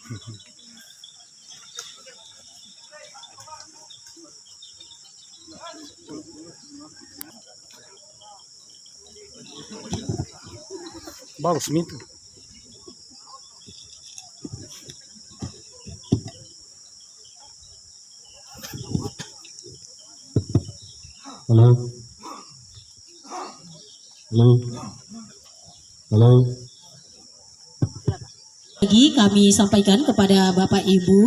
Bagus itu. Halo. Halo. Halo. Lagi kami sampaikan kepada Bapak Ibu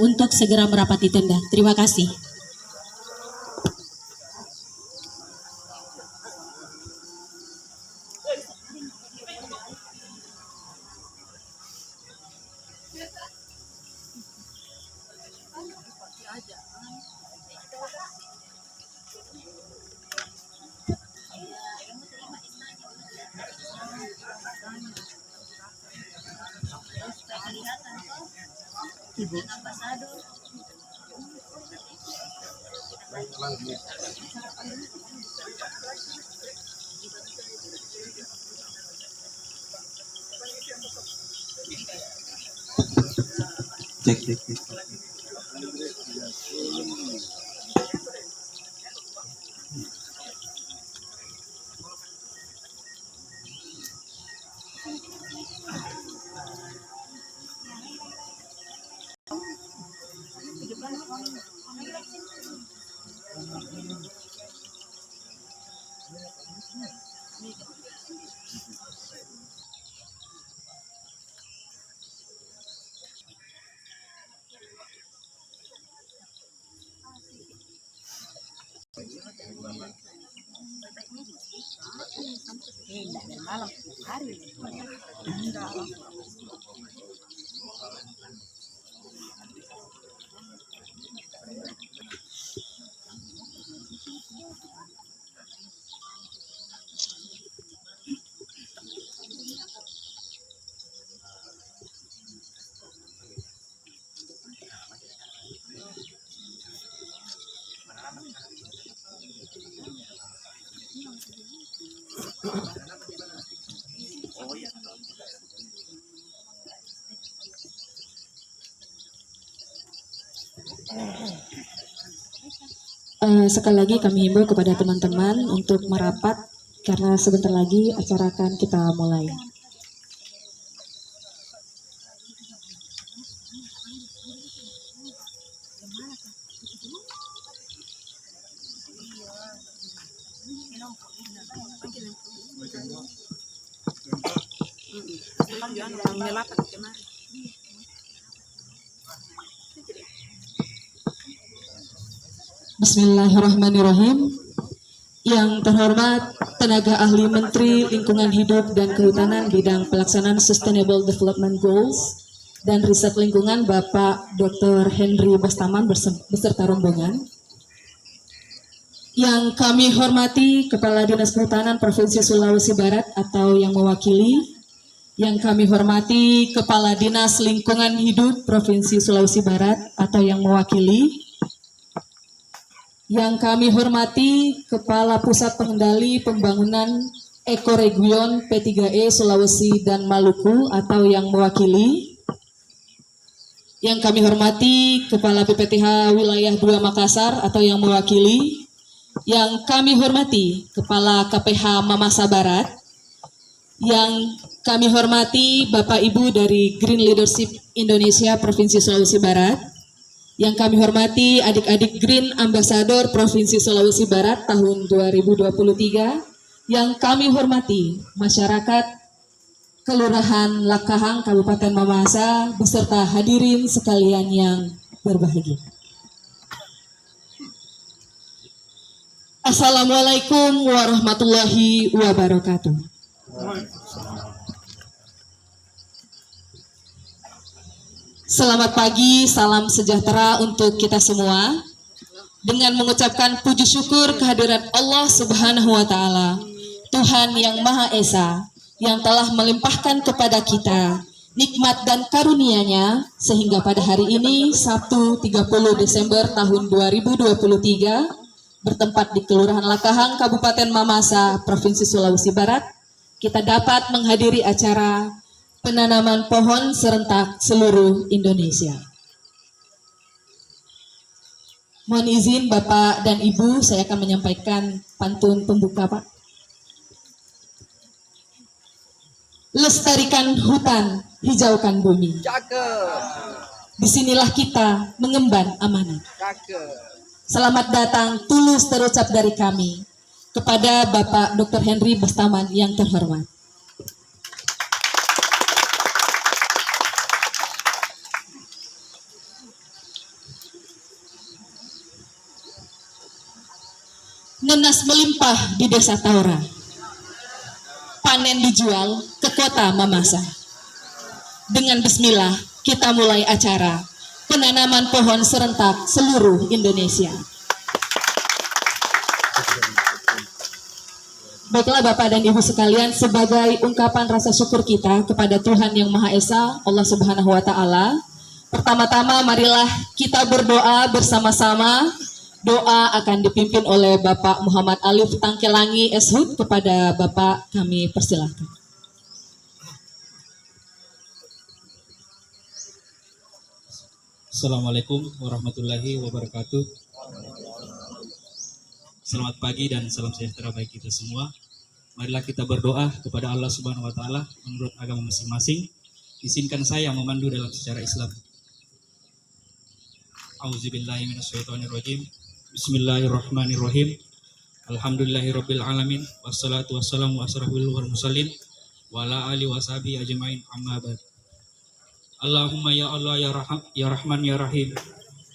untuk segera merapat di tenda. Terima kasih. Cek. Sekali lagi kami himbau kepada teman-teman untuk merapat karena sebentar lagi acara akan kita mulai. Bismillahirrahmanirrahim. Yang terhormat tenaga ahli Menteri Lingkungan Hidup dan Kehutanan bidang pelaksanaan Sustainable Development Goals dan Riset Lingkungan Bapak Dr. Henry Bostaman beserta rombongan. Yang kami hormati Kepala Dinas Kehutanan Provinsi Sulawesi Barat atau yang mewakili. Yang kami hormati Kepala Dinas Lingkungan Hidup Provinsi Sulawesi Barat atau yang mewakili. Yang kami hormati Kepala Pusat Pengendali Pembangunan Ekoregion P3E Sulawesi dan Maluku atau yang mewakili. Yang kami hormati Kepala PPTH Wilayah 2 Makassar atau yang mewakili. Yang kami hormati Kepala KPH Mamasa Barat. Yang kami hormati Bapak Ibu dari Green Leadership Indonesia Provinsi Sulawesi Barat. Yang kami hormati adik-adik Green Ambassador Provinsi Sulawesi Barat tahun 2023. Yang kami hormati masyarakat Kelurahan Lakahang Kabupaten Mamasa beserta hadirin sekalian yang berbahagia. Assalamualaikum warahmatullahi wabarakatuh. Selamat pagi, salam sejahtera untuk kita semua. Dengan mengucapkan puji syukur kehadiran Allah Subhanahu wa Ta'ala, Tuhan yang Maha Esa, yang telah melimpahkan kepada kita nikmat dan karunia-Nya sehingga pada hari ini Sabtu 30 Desember tahun 2023 bertempat di Kelurahan Lakahang Kabupaten Mamasa Provinsi Sulawesi Barat, kita dapat menghadiri acara penanaman pohon serentak seluruh Indonesia. Mohon izin Bapak dan Ibu, saya akan menyampaikan pantun pembuka, Pak. Lestarikan hutan, hijaukan bumi. Cakep, Disinilah kita mengemban amanat. cakep. Selamat datang tulus terucap dari kami kepada Bapak Dr. Henry Bustaman yang terhormat. Nenas melimpah di desa Taura. Panen dijual ke kota Mamasa. Dengan bismillah kita mulai acara penanaman pohon serentak seluruh Indonesia. Baiklah Bapak dan Ibu sekalian, sebagai ungkapan rasa syukur kita kepada Tuhan Yang Maha Esa, Allah Subhanahu wa Ta'ala, pertama-tama marilah kita berdoa bersama-sama. Doa akan dipimpin oleh Bapak Muhammad Alif Tangkelangi Eshud. Kepada Bapak kami persilahkan. Assalamualaikum warahmatullahi wabarakatuh. Selamat pagi dan salam sejahtera bagi kita semua. Marilah kita berdoa kepada Allah Subhanahu wa Ta'ala menurut agama masing-masing. Izinkan saya memandu dalam secara Islam. Auzubillahi minasyaitonirrajim. Bismillahirrahmanirrahim. Alhamdulillahirabbil alamin. Wassalatu wassalamu asrafil mursalin wa ala alihi washabihi ajmain, amma ba'd. Allahumma ya Allah ya Rahman ya Rahim.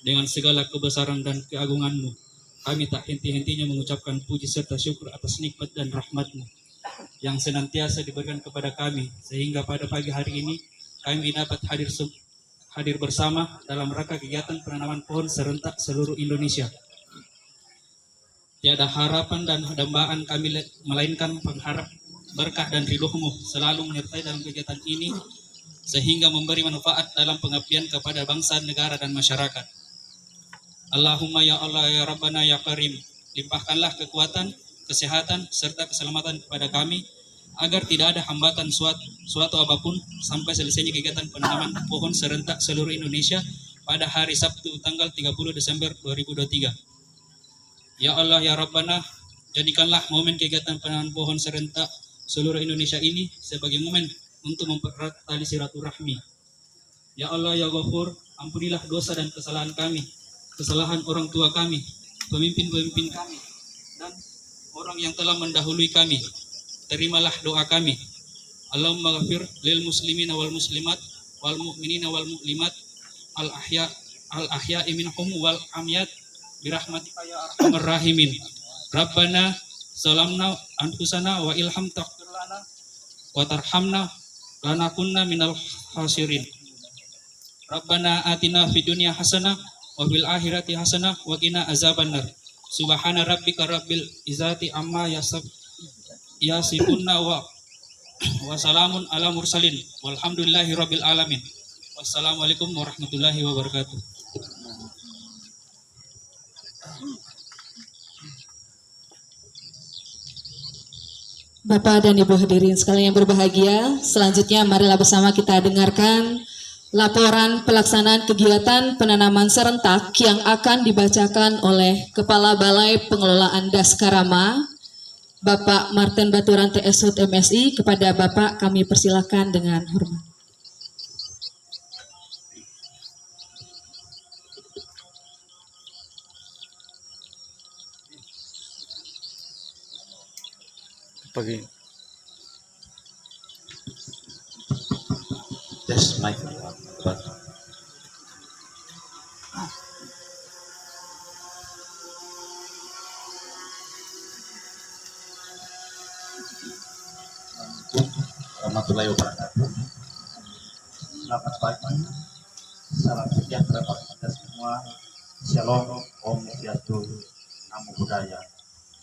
Dengan segala kebesaran dan keagungan-Mu, kami tak henti-hentinya mengucapkan puji serta syukur atas nikmat dan rahmat-Mu yang senantiasa diberikan kepada kami, sehingga pada pagi hari ini kami dapat hadir bersama dalam rangka kegiatan penanaman pohon serentak seluruh Indonesia. Tiada harapan dan dambaan kami melainkan pengharap berkah dan ridho-Mu selalu menyertai dalam kegiatan ini, sehingga memberi manfaat dalam pengabdian kepada bangsa, negara, dan masyarakat. Allahumma ya Allah ya Rabbana ya Karim, limpahkanlah kekuatan, kesehatan, serta keselamatan kepada kami, agar tidak ada hambatan suatu apapun sampai selesainya kegiatan penanaman pohon serentak seluruh Indonesia pada hari Sabtu tanggal 30 Desember 2023. Ya Allah ya Rabbana, jadikanlah momen kegiatan penanaman pohon serentak seluruh Indonesia ini sebagai momen untuk mempererat tali silaturahmi. Ya Allah ya Ghafur, ampunilah dosa dan kesalahan kami, kesalahan orang tua kami, pemimpin-pemimpin kami, dan orang yang telah mendahului kami. Terimalah doa kami. Allahumma ghafir lil muslimina wal muslimat wal mu'minina wal mu'limat al ahya'i minhum wal amyat birahmatika ya arhamar rahimin. Rabbana zalamna anfusana wa ilham taghfir lana wa tarhamna lanakunna minal khasirin. Rabbana atina fid dunya hasanah wa fil akhirati hasanah wa qina azabannar. Subhana rabbika rabbil izzati amma yasifunna wa salamun ala mursalin walhamdulillahi rabbil alamin. Wassalamualaikum warahmatullahi wabarakatuh. Bapak dan Ibu hadirin sekalian yang berbahagia, selanjutnya marilah bersama kita dengarkan laporan pelaksanaan kegiatan penanaman serentak yang akan dibacakan oleh Kepala Balai Pengelolaan Daskarama, Bapak Martin Baturan TSHUD MSI. Kepada Bapak kami persilakan dengan hormat. Pagi. Yes, mic. Warahmatullahi wabarakatuh. Selamat pagi, salam sejahtera bagi kita semua. Shalom, Om Swastiastu, Namo Buddhaya,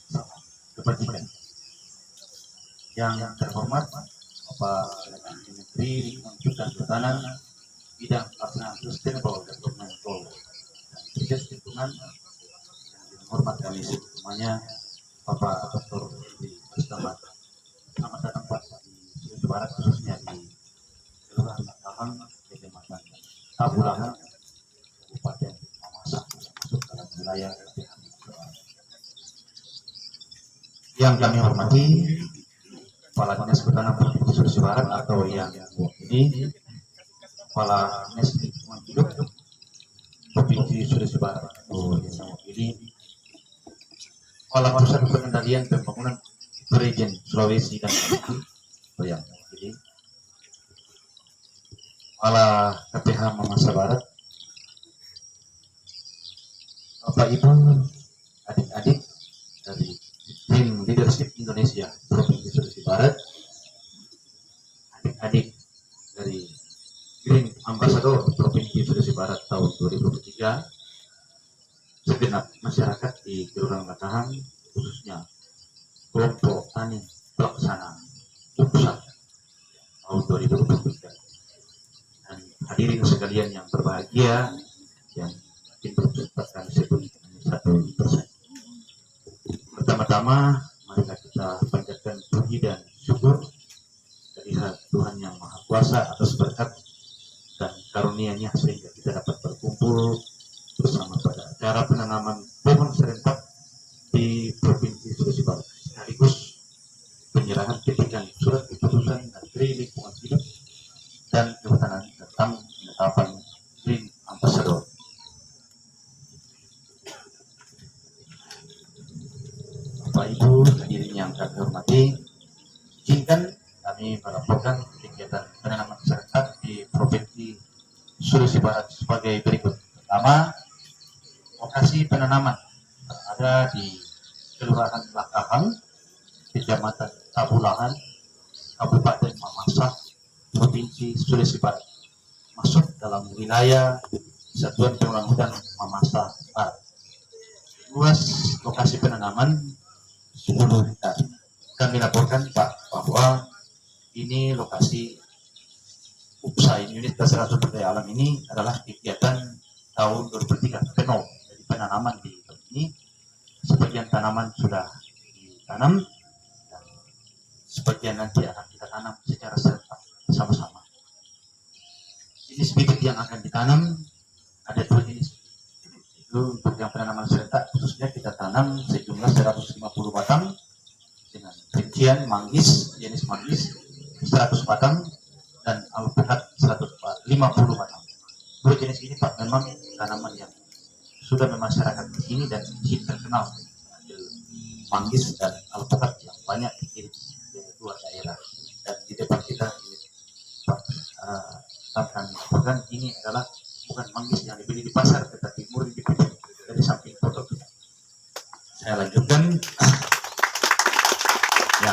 Salam kebajikan. Yang terhormat Bapak Menteri Lingkungan dan Kehutanan, Bidang Pelaksanaan Sustainable Development Goal dan Tugas Lingkungan, yang hormat kami semuanya, Bapak Dr. Henry Bustaman. Selamat datang Pak di Sulawesi Barat, khususnya di Kelurahan Lakahang, Kecamatan Tabulahan, Kabupaten Mamasa, masuk dalam wilayah KPH. Yang kami hormati Kepala Dinas Kehutanan Provinsi Sulawesi Barat atau yang mewakili Kepala Dinas Lingkungan Hidup Provinsi Sulawesi Barat atau yang mewakili Kepala Pusat Pengendalian Pembangunan Region Sulawesi dan Maluku atau yang mewakili Kepala KPH Mamasa Barat, Bapak Ibu, adik-adik dari tim Leadership Indonesia Provinsi Sulawesi Barat, adik-adik dari Green Ambassador Provinsi Sulawesi Barat tahun 2023, segenap masyarakat di Kelurahan Lakahang, khususnya kelompok tani pelaksana UPSA tahun 2023, dan hadirin sekalian yang berbahagia yang mungkin belum sempat kami sebut satu persen. Pertama-tama, mari kita panjatkan puji dan syukur dari Tuhan Yang Maha Kuasa atas berkat dan karunia-Nya sehingga kita dapat berkumpul bersama pada acara penanaman pohon serentak di Provinsi Sulawesi Barat, sekaligus penyerahan petikan surat keputusan Menteri Lingkungan Hidup dan Kehutanan tentang penetapan Green Ambassador. Bapak Ibu hadirin yang kami hormati, izinkan kami melaporkan kegiatan penanaman serentak di Provinsi Sulawesi Barat sebagai berikut. Pertama, lokasi penanaman berada di Kelurahan Lakahang, Kecamatan Tabulahan, Kabupaten Mamasa, Provinsi Sulawesi Barat, masuk dalam wilayah Satuan Pengelolaan Hutan Mamasa Barat. Luas lokasi penanaman 10 hektar. Kami laporkan Pak bahwa ini lokasi UPSA, unit dasar sumber daya alam ini adalah kegiatan tahun 2003 penol. Jadi penanaman di tempat ini sebagian tanaman sudah ditanam dan sebagian nanti akan kita tanam secara serentak bersama-sama. Jenis bibit yang akan ditanam ada 2 jenis. Itu untuk yang penanaman serentak khususnya kita tanam sejumlah 150 batang dengan rincian manggis, jenis manggis 100 batang dan alpukat 150 batang. 2 jenis ini Pak memang tanaman yang sudah memasyarakat di sini dan terkenal, manggis dan alpukat yang banyak dikirim ke luar daerah. Dan di depan kita Pak kami laporkan ini adalah bukan manggis yang dibeli di pasar, tetapi murni dipilih dari samping foto kita. Saya lanjutkan. Ya,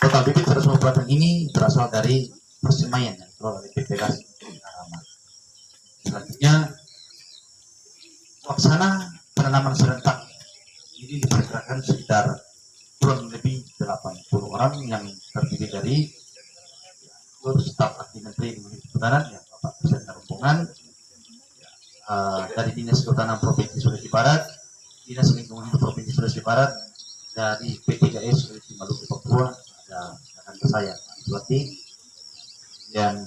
total bibit 150 batang ini berasal dari persemaian yang dikelola oleh PPK. Selanjutnya, pelaksana penanaman serentak ini diperkirakan sekitar kurang lebih 80 orang yang terdiri dari staf ahli Menteri Kehutanan, ya Bapak Presiden Rombongan, dari Dinas Kehutanan Provinsi Sulawesi Barat, Dinas Lingkungan Hidup Provinsi Sulawesi Barat, dari P3E Sulawesi Maluku Papua, ada rekan saya Suwati, dan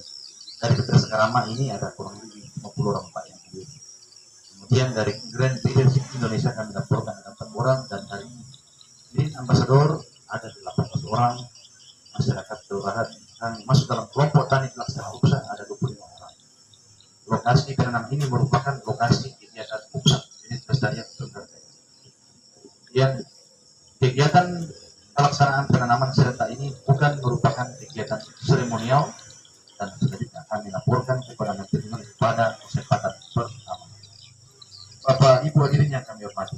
dari Petra Sekarama ini ada kurang lebih 50 orang Pak yang hadir. Kemudian dari Grand Leadership Indonesia kami laporkan ada 4 orang, dan dari Green Ambassador ada 18 orang, masyarakat kelurahan yang masuk dalam kelompok tani pelaksana UPSA ada 25 orang. Lokasi penanaman ini merupakan lokasi kegiatan UPSA, unit pelestarian sumber daya. Kemudian kegiatan pelaksanaan penanaman serentak ini bukan merupakan kegiatan seremonial, dan selanjutnya kami laporkan kepada Menteri pada kesempatan pertama. Bapak Ibu hadirin yang kami hormati,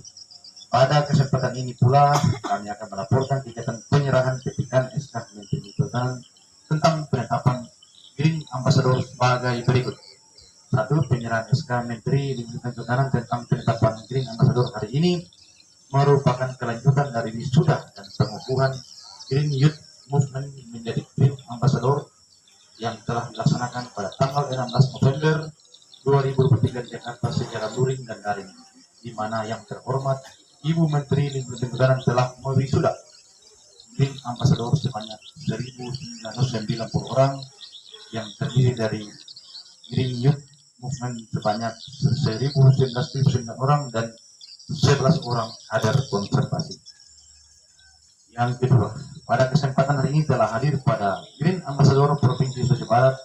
pada kesempatan ini pula kami akan melaporkan kegiatan penyerahan petikan SK Menteri Kehutanan tentang penetapan Green Ambassador sebagai berikut. 1. Penyerahan SK Menteri Kehutanan tentang penetapan Green Ambassador hari ini merupakan kelanjutan dari wisuda dan pengukuhan Green Youth Movement menjadi Green Ambassador yang telah dilaksanakan pada tanggal 16 November 2023 di Jakarta secara luring dan daring, di mana yang terhormat Ibu Menteri Lingkungan Hidup telah mewisuda Green Ambassador sebanyak 1.990 orang yang terdiri dari Green Youth Movement sebanyak 1.909 orang dan 11 orang kader konservasi. Yang kedua, pada kesempatan hari ini telah hadir pada Green Ambassador Provinsi Sulawesi Barat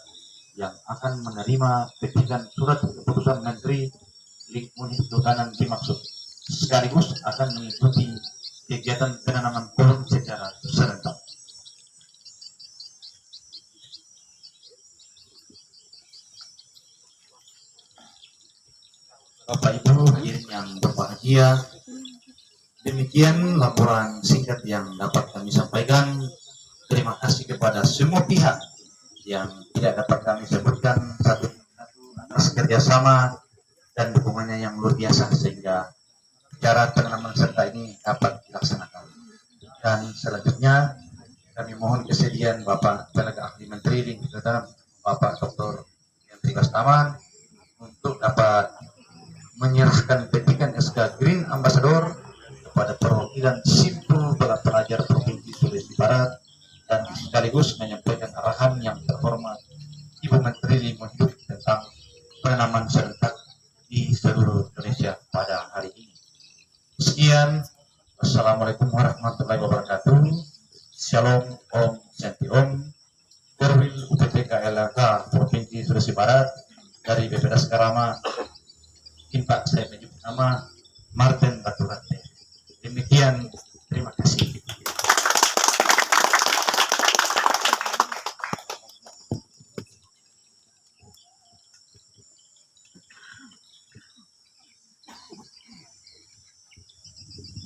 yang akan menerima petikan surat keputusan Menteri Lingkungan Hidup Kehutanan dimaksud, sekaligus akan mengikuti kegiatan penanaman pohon secara serentak. Bapak Ibu hadirin yang berbahagia, demikian laporan singkat yang dapat kami sampaikan. Terima kasih kepada semua pihak yang tidak dapat kami sebutkan satu atas kerjasama dan dukungannya yang luar biasa sehingga cara penanaman serta ini dapat dilaksanakan. Dan selanjutnya kami mohon kesediaan Bapak Tenaga Ahli Menteri Lingkungan Kehutanan Bapak Dr. Henry Bastaman untuk dapat menyerahkan petikan SK Green Ambassador kepada perwakilan simpul pelajar Provinsi Sulawesi Barat dan sekaligus menyampaikan arahan yang terhormat Ibu Menteri Lingkungan Hidup tentang penanaman serentak di seluruh Indonesia pada hari ini. Sekian, Wassalamualaikum warahmatullahi wabarakatuh. Shalom, Om, Santi Om. Korwil UPTK LHK Provinsi Sulawesi Barat dari BPD Sekarama. Pak, saya menyebut nama Martin Baturante. Demikian, terima kasih.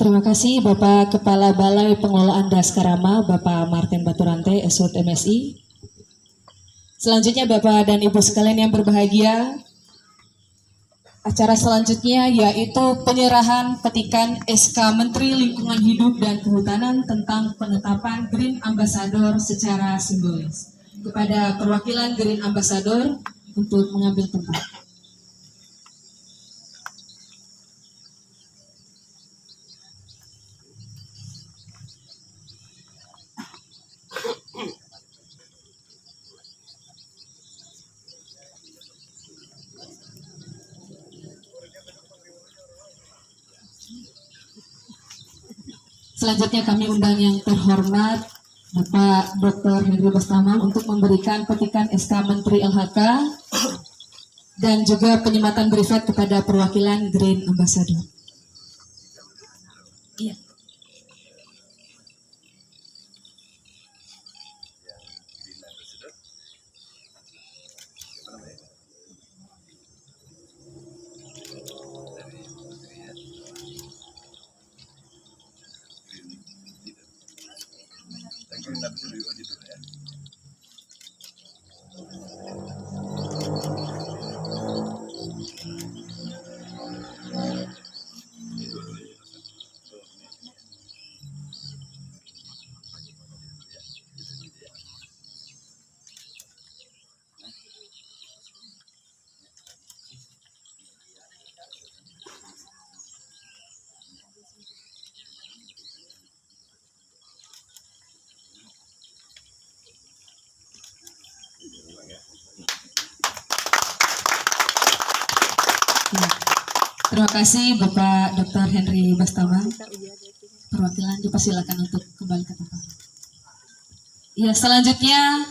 Terima kasih Bapak Kepala Balai Pengelolaan Daskarama, Bapak Martin Baturante, SUT MSI. Selanjutnya Bapak dan Ibu sekalian yang berbahagia, acara selanjutnya yaitu penyerahan petikan SK Menteri Lingkungan Hidup dan Kehutanan tentang penetapan Green Ambassador secara simbolis. Kepada perwakilan Green Ambassador untuk mengambil tempat. Selanjutnya kami undang yang terhormat Bapak Dr. Henry Bastaman untuk memberikan petikan SK Menteri LHK dan juga penyematan privat kepada perwakilan Green Ambassador. Iya. Terima kasih Bapak Dr. Henry Bastaman. Perwakilan dipersilakan untuk kembali ke tempat. Ya, selanjutnya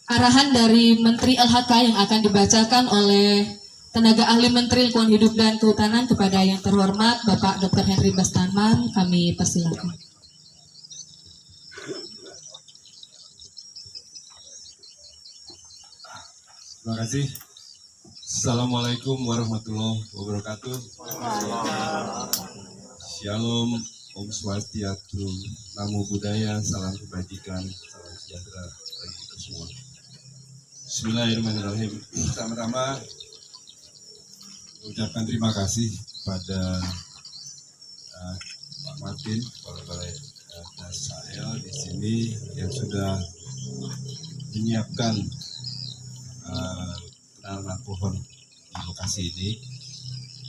arahan dari Menteri LHK yang akan dibacakan oleh tenaga ahli Menteri Lingkungan Hidup dan Kehutanan kepada yang terhormat Bapak Dr. Henry Bastaman, kami persilakan. Terima kasih. Assalamualaikum warahmatullahi wabarakatuh. Shalom, Om Swastiastu, Namo Buddhaya, salam kebajikan, salam sejahtera bagi kita semua. Bismillahirrahmanirrahim. Pertama-tama ucapkan terima kasih pada Pak Martin, Kepala Balai Dasal di sini yang sudah menyiapkan penanaman pohon di lokasi ini,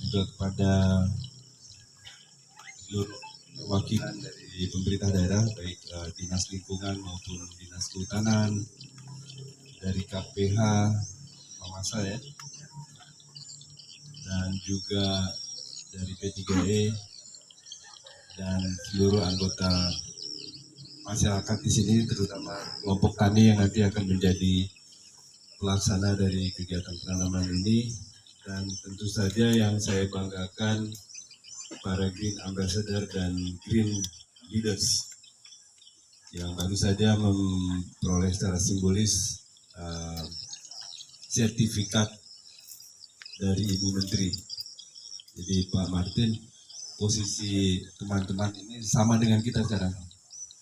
juga kepada seluruh perwakilan dari pemerintah daerah baik dinas lingkungan maupun dinas kehutanan, dari KPH Mamasa ya, dan juga dari P3E dan seluruh anggota masyarakat di sini, terutama kelompok tani yang nanti akan menjadi pelaksana dari kegiatan penanaman ini. Dan tentu saja yang saya banggakan para Green Ambassador dan Green Leaders yang baru saja memperoleh secara simbolis sertifikat dari Ibu Menteri. Jadi Pak Martin, posisi teman-teman ini sama dengan kita sekarang,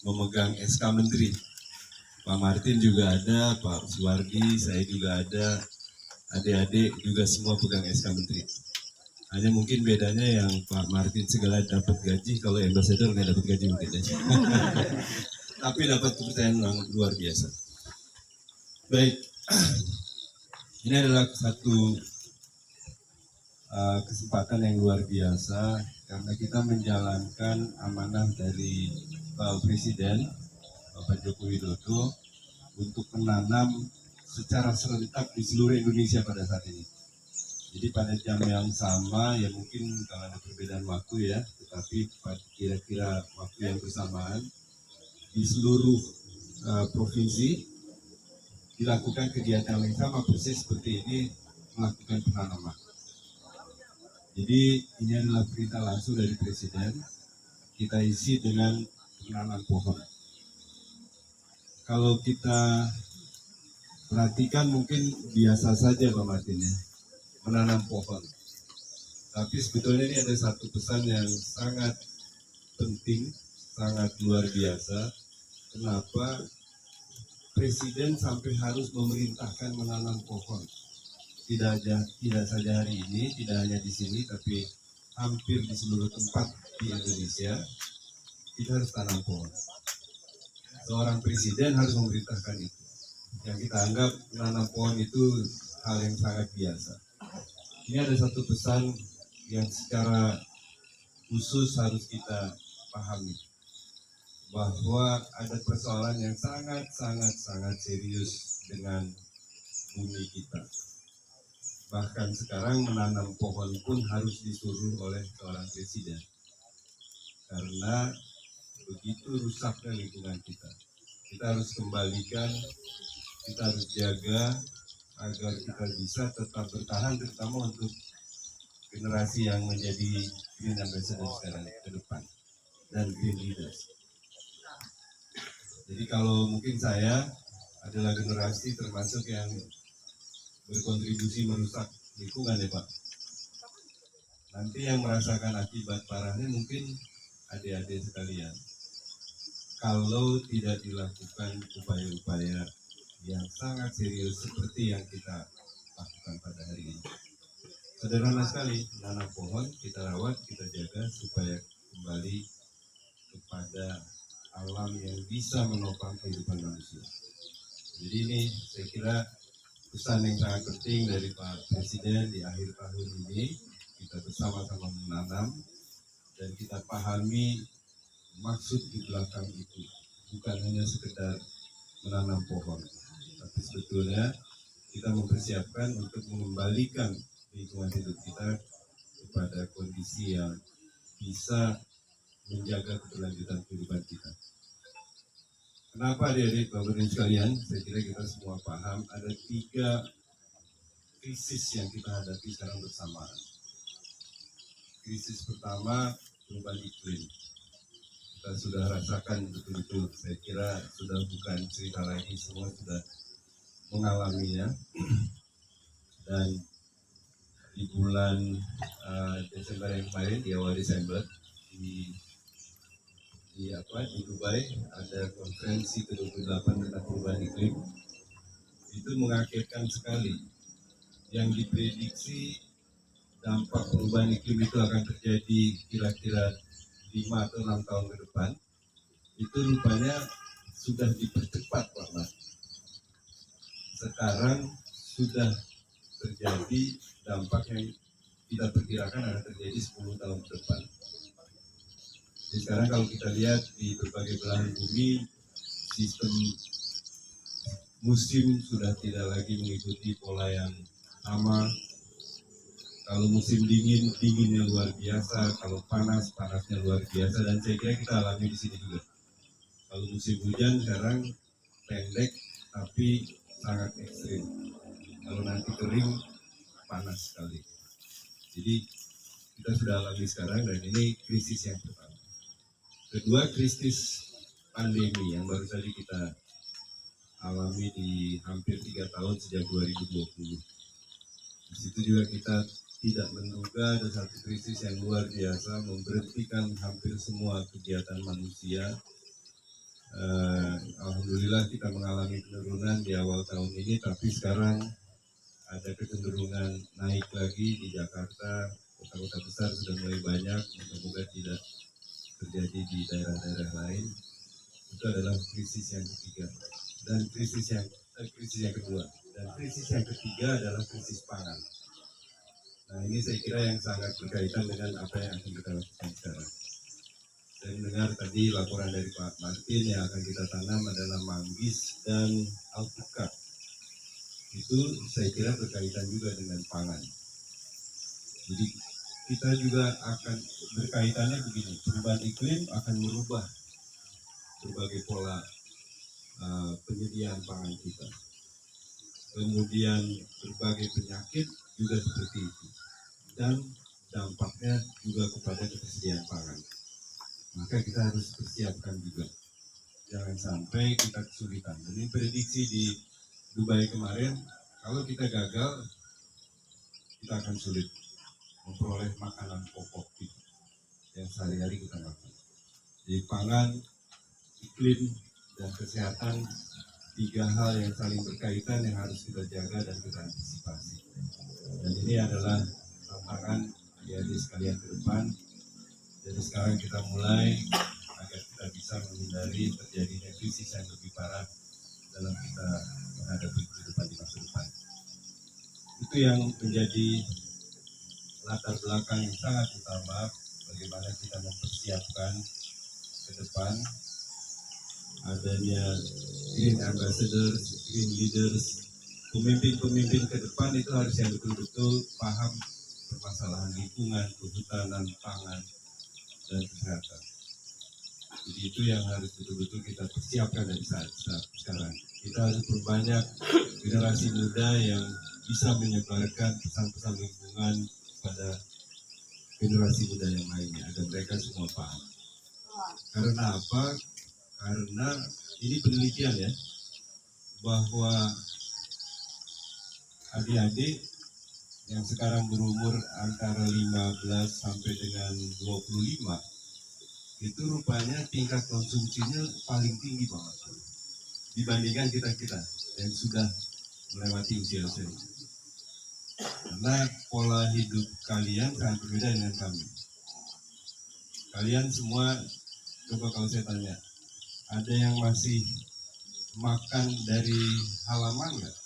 memegang SK Menteri. Pak Martin juga ada, Pak Suwardi, saya juga ada, adik-adik juga semua pegang SK Menteri. Hanya mungkin bedanya yang Pak Martin segala dapat gaji, kalau ambassador nggak dapat gaji mungkin ya. Tapi dapat kepercayaan yang luar biasa. Baik, ini adalah satu kesempatan yang luar biasa karena kita menjalankan amanah dari Bapak Presiden, Bapak Joko Widodo, untuk menanam secara serentak di seluruh Indonesia pada saat ini. Jadi pada jam yang sama, ya mungkin kalau ada perbedaan waktu ya, tetapi kira-kira waktu yang bersamaan, di seluruh provinsi dilakukan kegiatan yang sama persis seperti ini, melakukan penanaman. Jadi ini adalah perintah langsung dari Presiden, kita isi dengan penanaman pohon. Kalau kita perhatikan mungkin biasa saja Pak Martin ya, menanam pohon. Tapi sebetulnya ini ada satu pesan yang sangat penting, sangat luar biasa. Kenapa Presiden sampai harus memerintahkan menanam pohon? Tidak saja hari ini, tidak hanya di sini, tapi hampir di seluruh tempat di Indonesia, kita harus tanam pohon. Seorang presiden harus memerintahkan itu. Yang kita anggap menanam pohon itu hal yang sangat biasa. Ini ada satu pesan yang secara khusus harus kita pahami, bahwa ada persoalan yang sangat serius dengan bumi kita. Bahkan sekarang menanam pohon pun harus disuruh oleh seorang presiden, karena begitu rusaknya lingkungan kita. Kita harus kembalikan, kita harus jaga agar kita bisa tetap bertahan, terutama untuk generasi yang menjadi Green Ambassador sekarang ke depan dan Green Leaders. Jadi kalau mungkin saya adalah generasi termasuk yang berkontribusi merusak lingkungan ya Pak. Nanti yang merasakan akibat parahnya mungkin adik-adik sekalian. Kalau tidak dilakukan upaya-upaya yang sangat serius seperti yang kita lakukan pada hari ini. Sederhana sekali, menanam pohon, kita rawat, kita jaga supaya kembali kepada alam yang bisa menopang kehidupan manusia. Jadi ini saya kira pesan yang sangat penting dari Pak Presiden di akhir tahun ini, kita bersama-sama menanam dan kita pahami maksud di belakang itu, bukan hanya sekedar menanam pohon, tapi sebetulnya kita mempersiapkan untuk mengembalikan lingkungan hidup kita kepada kondisi yang bisa menjaga keberlanjutan kehidupan kita. Kenapa adik-adik Bapak dan sekalian, saya kira kita semua paham ada 3 krisis yang kita hadapi sekarang bersamaan. Krisis pertama, perubahan iklim. Kita sudah rasakan betul-betul, saya kira sudah bukan cerita lagi, semua sudah mengalaminya. Dan di bulan Desember yang kemarin, di awal Desember, di Dubai ada konferensi ke-28 tentang perubahan iklim. Itu mengagetkan sekali. Yang diprediksi dampak perubahan iklim itu akan terjadi kira-kira 5 atau 6 tahun ke depan, itu rupanya sudah dipercepat Pak Mas. Sekarang sudah terjadi dampak yang kita perkirakan akan terjadi 10 tahun ke depan. Jadi sekarang kalau kita lihat di berbagai belahan bumi, sistem musim sudah tidak lagi mengikuti pola yang sama. Kalau musim dingin, dinginnya luar biasa. Kalau panas, panasnya luar biasa. Dan saya kira kita alami di sini juga. Kalau musim hujan sekarang pendek, tapi sangat ekstrim. Kalau nanti kering, panas sekali. Jadi kita sudah alami sekarang dan ini krisis yang pertama. Kedua, krisis pandemi yang baru saja kita alami di hampir 3 tahun sejak 2020. Di situ juga kita tidak menduga ada satu krisis yang luar biasa memberhentikan hampir semua kegiatan manusia. Alhamdulillah kita mengalami penurunan di awal tahun ini, tapi sekarang ada kecenderungan naik lagi di Jakarta. Kota-kota besar sudah mulai banyak, semoga tidak terjadi di daerah-daerah lain. Itu adalah krisis yang ketiga. Dan krisis yang kedua. Dan krisis yang ketiga adalah krisis pangan. Nah, ini saya kira yang sangat berkaitan dengan apa yang akan kita lakukan sekarang. Saya mendengar tadi laporan dari Pak Martin yang akan kita tanam adalah manggis dan alpukat. Itu saya kira berkaitan juga dengan pangan. Jadi kita juga akan berkaitannya begini, perubahan iklim akan merubah berbagai pola penyediaan pangan kita. Kemudian berbagai penyakit juga seperti itu. Dan dampaknya juga kepada ketersediaan pangan. Maka kita harus persiapkan juga. Jangan sampai kita kesulitan. Dan ini prediksi di Dubai kemarin, kalau kita gagal, kita akan sulit memperoleh makanan pokok kita yang sehari-hari kita makan. Jadi pangan, iklim, dan kesehatan, 3 hal yang saling berkaitan yang harus kita jaga dan kita antisipasi. Dan ini adalah tantangan adik-adik sekalian ke depan. Jadi sekarang kita mulai agar kita bisa menghindari terjadinya krisis yang lebih parah dalam kita menghadapi kehidupan di masa depan. Itu yang menjadi latar belakang yang sangat utama bagaimana kita mempersiapkan ke depan adanya green ambassadors, green leaders, pemimpin-pemimpin ke depan itu harus yang betul-betul paham permasalahan lingkungan, kehutanan, pangan, dan kesehatan. Jadi itu yang harus betul-betul kita persiapkan dari saat sekarang. Kita harus perbanyak generasi muda yang bisa menyebarkan pesan-pesan lingkungan pada generasi muda yang lainnya agar mereka semua paham. Karena apa? Karena ini penelitian ya, bahwa adik-adik yang sekarang berumur antara 15 sampai dengan 25 itu rupanya tingkat konsumsinya paling tinggi banget dibandingkan kita yang sudah melewati usia-usia itu. Karena pola hidup kalian sangat berbeda dengan kami. Kalian semua, coba kalau saya tanya, ada yang masih makan dari halaman nggak?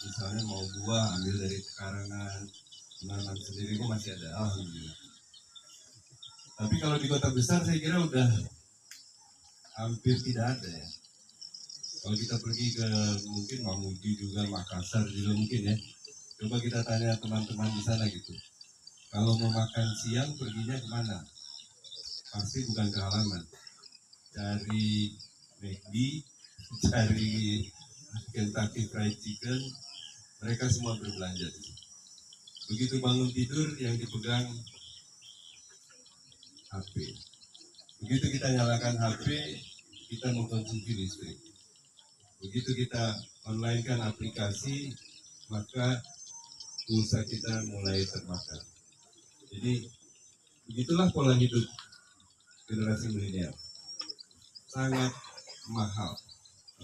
Misalnya mau buah ambil dari karangan, menanam sendiri itu masih ada, alhamdulillah. Tapi kalau di kota besar saya kira udah hampir tidak ada ya. Kalau kita pergi ke mungkin Mamuju juga, Makassar juga mungkin ya. Coba kita tanya teman-teman di sana gitu. Kalau mau makan siang perginya kemana? Pasti bukan ke halaman. Cari McD, cari Kentucky Fried Chicken, mereka semua berbelanja. Begitu bangun tidur yang dipegang HP. Begitu kita nyalakan HP, kita mengkonsumsi listrik. Begitu kita online-kan aplikasi, maka pulsa kita mulai terbakar. Jadi begitulah pola hidup generasi milenial. Sangat mahal.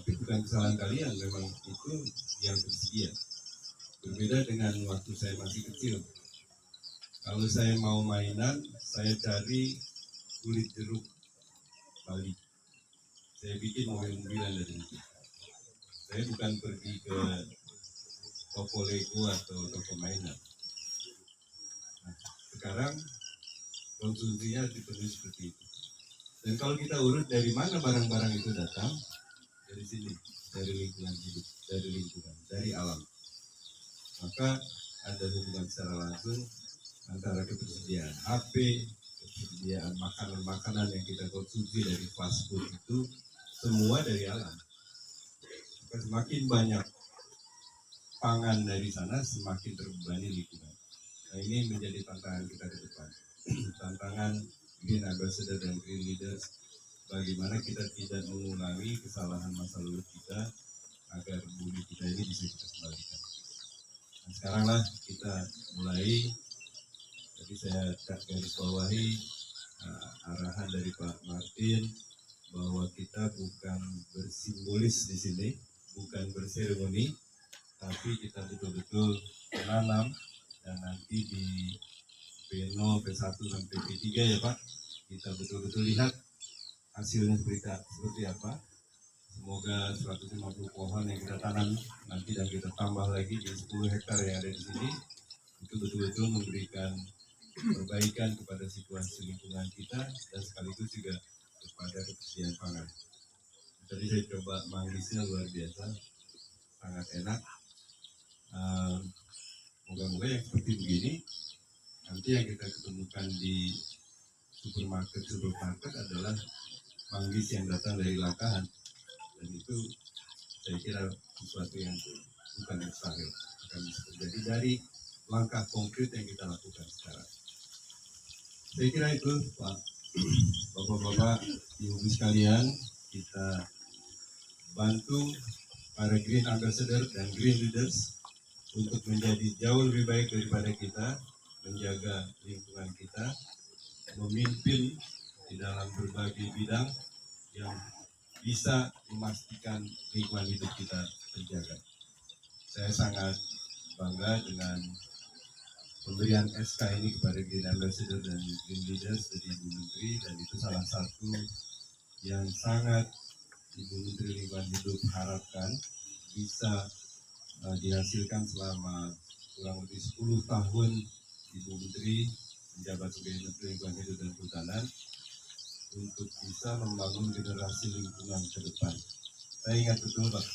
Tapi bukan kesalahan kalian, memang itu yang tersedia. Berbeda dengan waktu saya masih kecil. Kalau saya mau mainan, saya cari kulit jeruk Bali. Saya bikin mobil-mobilan dari itu. Saya bukan pergi ke toko Lego atau toko mainan. Nah, sekarang konsumsinya dipenuhi seperti itu. Dan kalau kita urut dari mana barang-barang itu datang, dari sini, dari lingkungan hidup, dari alam. Maka ada hubungan secara langsung antara ketersediaan HP, ketersediaan makanan-makanan yang kita konsumsi dari fast food itu semua dari alam. Maka semakin banyak pangan dari sana, semakin terbebani lingkungan. Nah, ini menjadi tantangan kita ke depan. Tantangan Green Ambassador dan Green Leaders, bagaimana kita tidak mengulangi kesalahan masa lalu kita agar bumi kita ini bisa kita kembalikan. Nah, sekaranglah kita mulai. Tadi saya garis bawahi arahan dari Pak Martin bahwa kita bukan bersimbolis di sini, bukan berseremoni, tapi kita betul-betul menanam, dan nanti di P0, P1 sampai P3 ya Pak, kita betul-betul lihat hasilnya seperti apa. Semoga 150 pohon yang kita tanam nanti dan kita tambah lagi di 10 hektar yang ada di sini, itu betul-betul memberikan perbaikan kepada situasi lingkungan kita dan sekaligus juga kepada ketersediaan pangan. Tadi saya coba manggisnya luar biasa, sangat enak. Moga-moga yang seperti begini nanti yang kita ketemukan di supermarket adalah manggis yang datang dari Lakahan, dan itu saya kira sesuatu yang bukan mustahil akan bisa terjadi dari langkah konkret yang kita lakukan sekarang. Saya kira itu Pak, Bapak-bapak, Ibu sekalian, kita bantu para Green Ambassador dan Green Leaders untuk menjadi jauh lebih baik daripada kita, menjaga lingkungan kita, memimpin di dalam berbagai bidang yang bisa memastikan lingkungan hidup kita terjaga. Saya sangat bangga dengan pemberian SK ini kepada Green Ambassador dan Green Leaders dari Ibu Menteri, dan itu salah satu yang sangat Ibu Menteri Lingkungan Hidup harapkan bisa dihasilkan selama kurang lebih 10 tahun Ibu Menteri menjabat sebagai Menteri Lingkungan Hidup dan Kehutanan, untuk bisa membangun generasi lingkungan ke depan. Saya ingat betul Pak,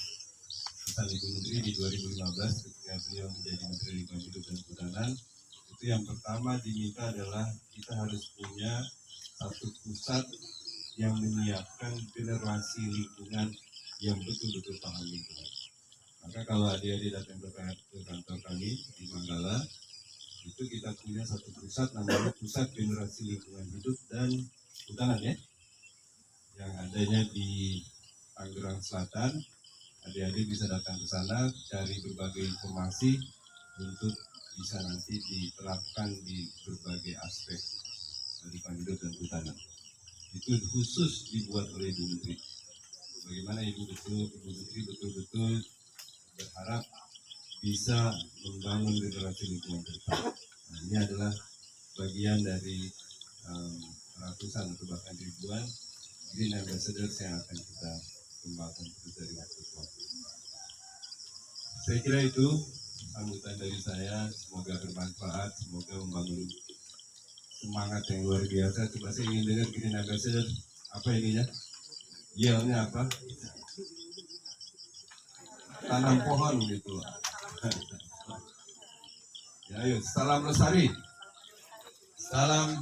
pesan Ibu Menteri di 2015 ketika beliau menjadi Menteri Lingkungan Hidup dan Kehutanan, itu yang pertama diminta adalah kita harus punya satu pusat yang menyiapkan generasi lingkungan yang betul-betul paham lingkungan. Maka kalau adik-adik datang ke kantor kami di Manggala, itu kita punya satu pusat namanya Pusat Generasi Lingkungan Hidup dan Kehutanan ya, yang adanya di Tangerang Selatan. Adik-adik bisa datang ke sana, cari berbagai informasi untuk bisa nanti diterapkan di berbagai aspek lingkungan hidup dan kehutanan. Itu khusus dibuat oleh Ibu Menteri. Bagaimana Ibu Menteri betul-betul berharap bisa membangun generasi lingkungan ke depan. Nah, ini adalah bagian dari ratusan atau bahkan ribuan Green Ambassadors yang akan kita kembangkan terus dari waktu ke waktu. Saya kira itu sambutan dari saya, semoga bermanfaat, semoga membangun semangat yang luar biasa. Coba saya ingin dengar Green Ambassador, apa ininya? Yelnya apa? Tanam pohon gitu. Ya, ayo, salam lestari. Salam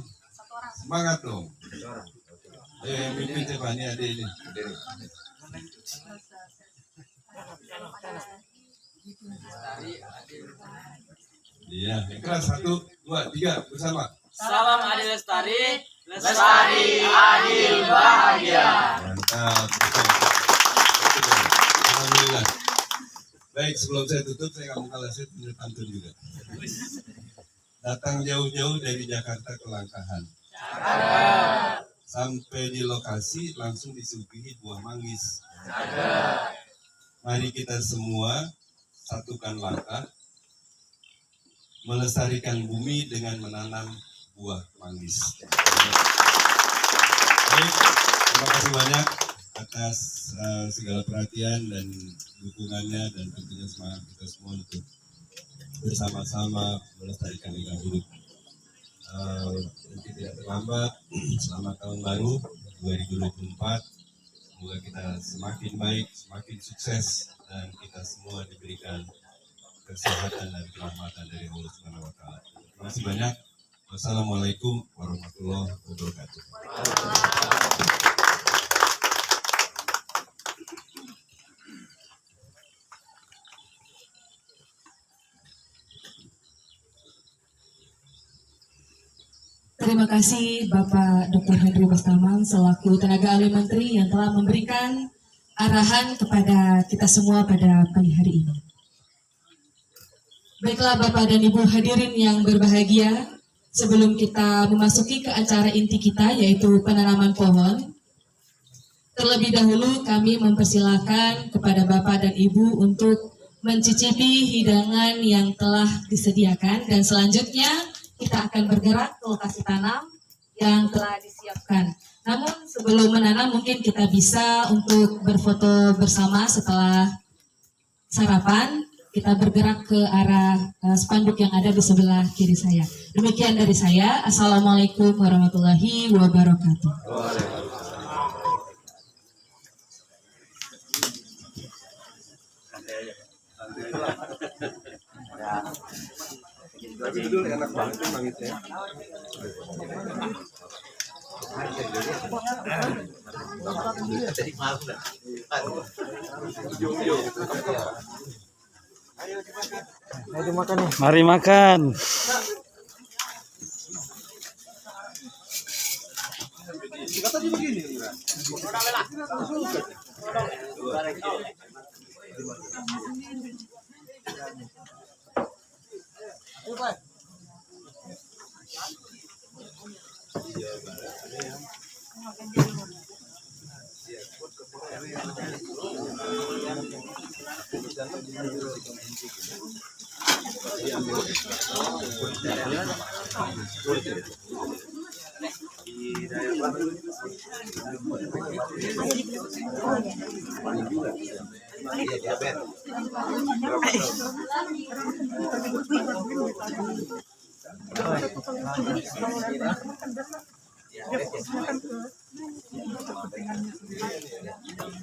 semangat dong. Yang mimpin siapa nih adik ini? Iya, yang keras 1, 2, 3 bersama. Salam adil lestari, lestari adil bahagia. Mantap. Alhamdulillah. Baik, sebelum saya tutup, saya nggak mau kalah, saya punya pantun juga. Datang jauh-jauh dari Jakarta ke Langkahan. Sampai di lokasi langsung disuguhi buah manggis. Mari kita semua satukan langkah melestarikan bumi dengan menanam buah manggis. Baik, terima kasih banyak atas segala perhatian dan dukungannya, dan tentunya semangat kita semua untuk bersama-sama melestarikan lingkungan hidup. Tidak terlambat, selamat tahun baru 2024. Semoga kita semakin baik, semakin sukses, dan kita semua diberikan kesehatan dan keselamatan dari Allah Subhanahu wa Ta'ala. Terima kasih banyak. Wassalamualaikum warahmatullahi wabarakatuh. Terima kasih Bapak Dr. Henry Bastaman selaku tenaga ahli menteri yang telah memberikan arahan kepada kita semua pada pagi hari ini. Baiklah Bapak dan Ibu hadirin yang berbahagia, sebelum kita memasuki ke acara inti kita yaitu penanaman pohon, terlebih dahulu kami mempersilahkan kepada Bapak dan Ibu untuk mencicipi hidangan yang telah disediakan dan selanjutnya kita akan bergerak ke lokasi tanam yang telah disiapkan. Namun sebelum menanam mungkin kita bisa untuk berfoto bersama setelah sarapan. Kita bergerak ke arah spanduk yang ada di sebelah kiri saya. Demikian dari saya. Assalamualaikum warahmatullahi wabarakatuh. Enak banget mangisnya. Mari makan.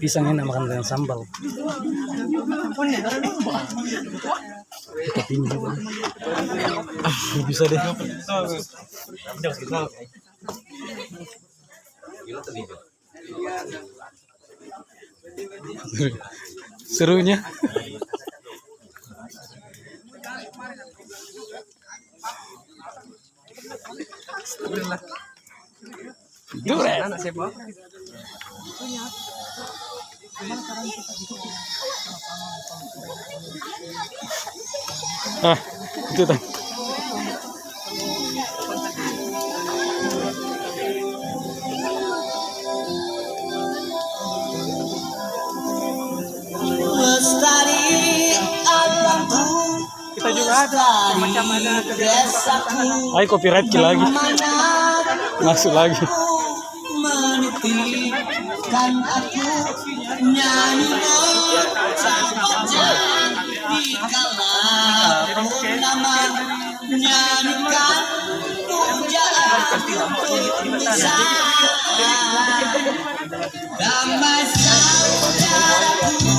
Pisang enak makan dengan sambal. Kita tinggi. Bisa deh. Serunya. Ah, itu tuh. Kita juga ada macam ada kegiatan. Ayo copyright lagi. Masuk lagi. Menitipkan aku nyanyi di kala purnama, nyanyikan pujaan Indonesia. Damai saudaraku,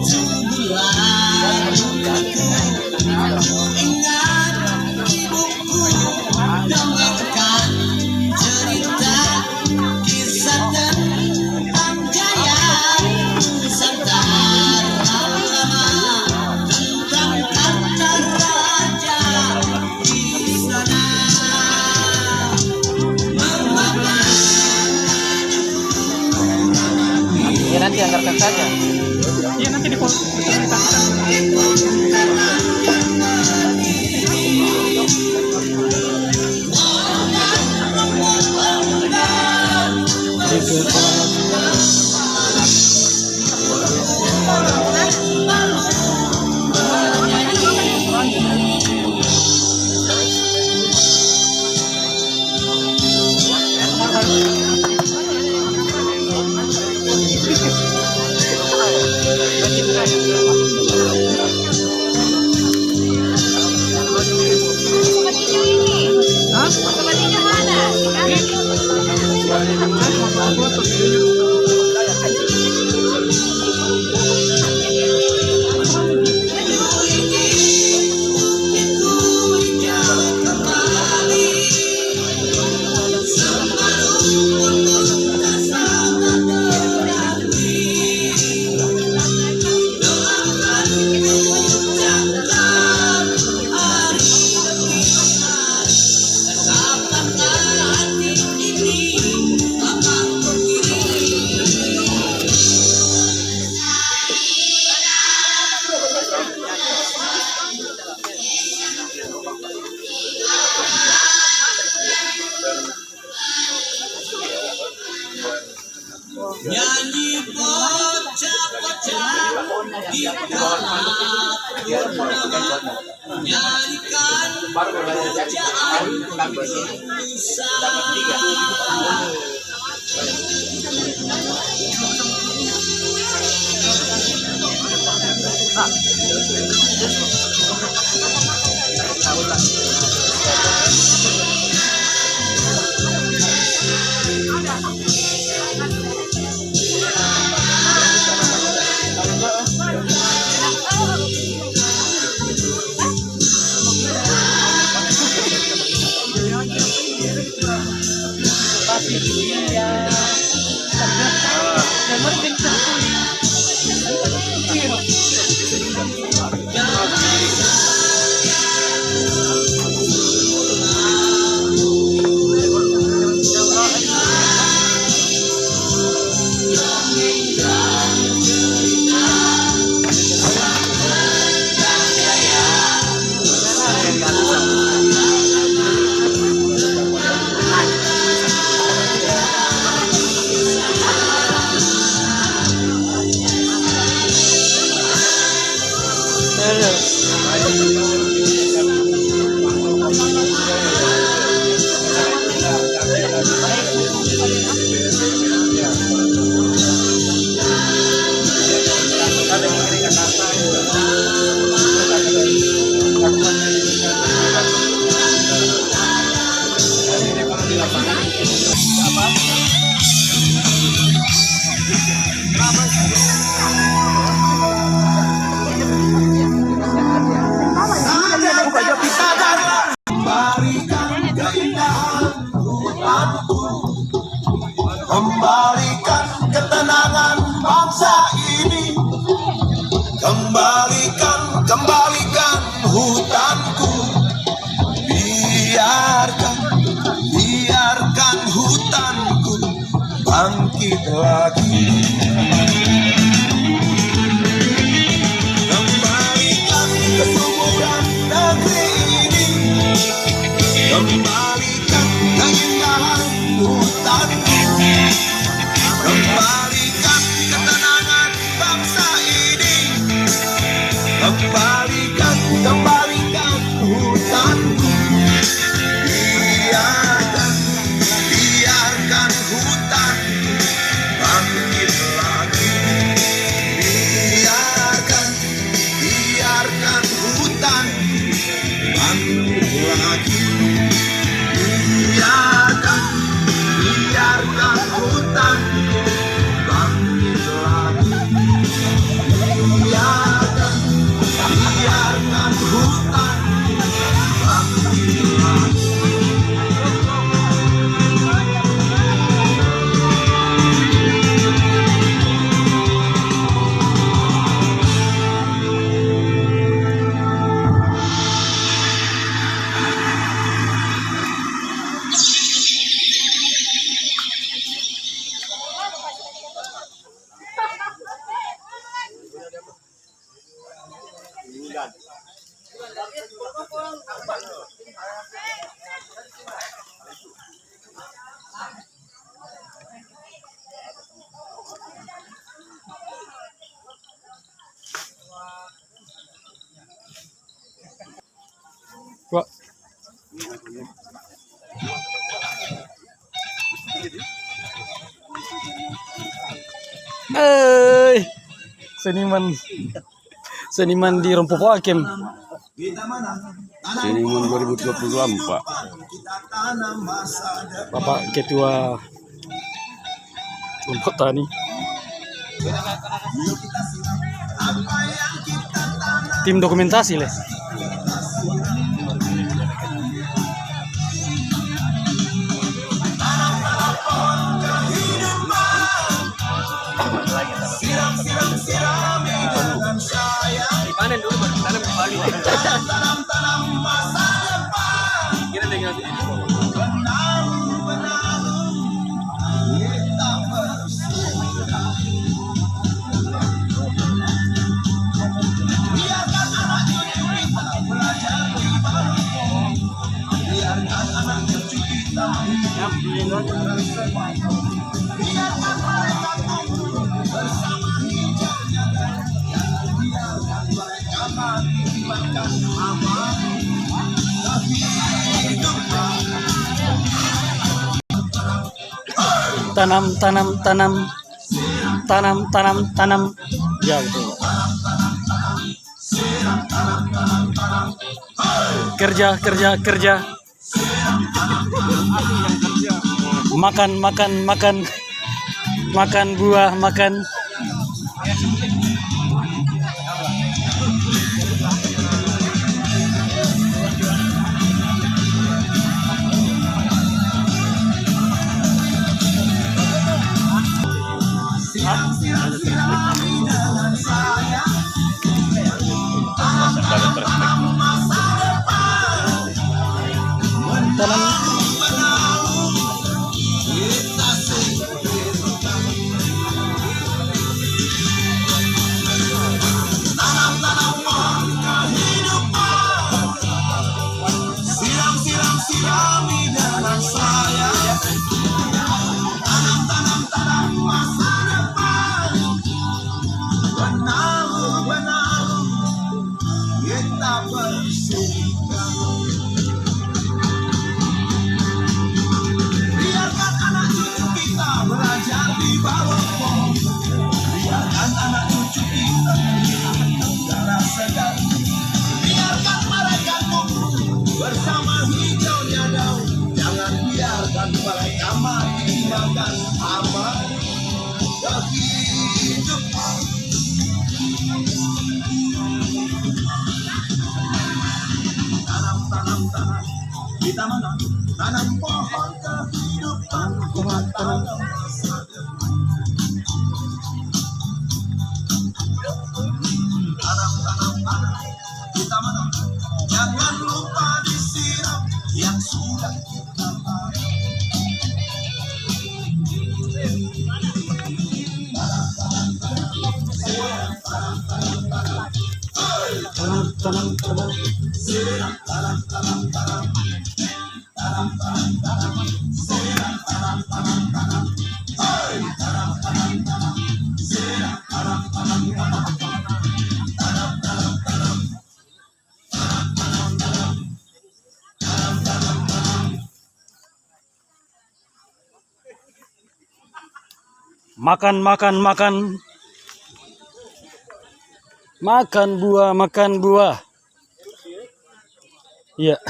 sungguhlah aku ingat ibuku dongengkan cerita kisah tentang jaya Nusantara lama, tentang kata raja di sana. Ya nanti anggarkan saja. Iya nanti di Mana? nyanyi bocah-bocah di kala purnama, nyanyikan kerajaan Nusa. Kembalikan ketenangan bangsa ini, kembalikan hutanku, biarkan hutanku bangkit lagi. Kembalikan kesuburan negeri ini, kembalikan keindahan hutanku, kembalikan ketenangan bangsa ini, kembalikan hutanku, biarkan hutan bangkit lagi, biarkan hutan bangkit lagi, biarkan hutan bangkit lagi, biarkan hutan bangkit lagi. Pak. Seniman di Rompopo Hakim. Seniman 2024. Bapak Ketua Kelompok Tani. Tim dokumentasi, Les. Panen dulu baru tanam kembali. Tanam masa depan. Kita tinggal Kita bersuara. Biarkan anak cucu kita belajar di bawah. Biarkan anak cucu kita hidup. Biarkan mereka tanam. Ya betul. Kerja. Makan buah, makan. Sirami dengan saya. Tanam masa depan. Benar kita bersikap. Biarkan anak cucu kita belajar di bawah pohon. Biarkan anak cucu kita melihat udara segar. Biarkan mereka tumbuh bersama hijaunya daun. Jangan biarkan mereka mati makan hama kehidupan. Tanam, kita tanam pohon kehidupan. Tanam masa depan. Tanam, kita jangan lupa disiram yang sudah kita tanam. Makan buah. Iya.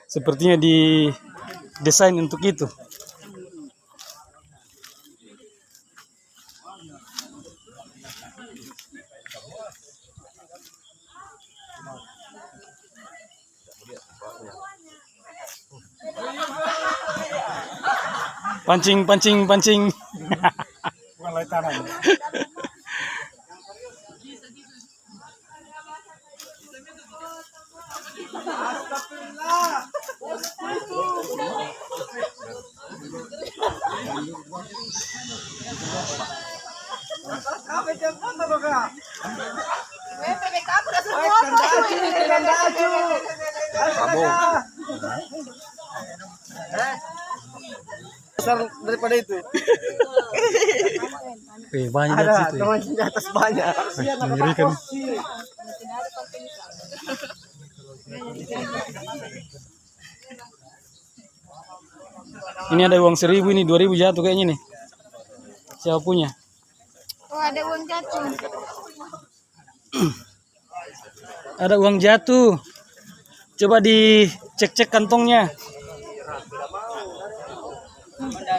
Sepertinya didesain untuk itu. Pancing. Bukan lagi tanam. Besar daripada itu. Banyak di situ. Teman di atas banyak. Mengerikan. Ini ada uang 1.000, ini 2.000 jatuh kayaknya nih. Siapa punya? Oh, ada uang jatuh. Ada uang jatuh. Coba dicek-cek kantongnya. Tidak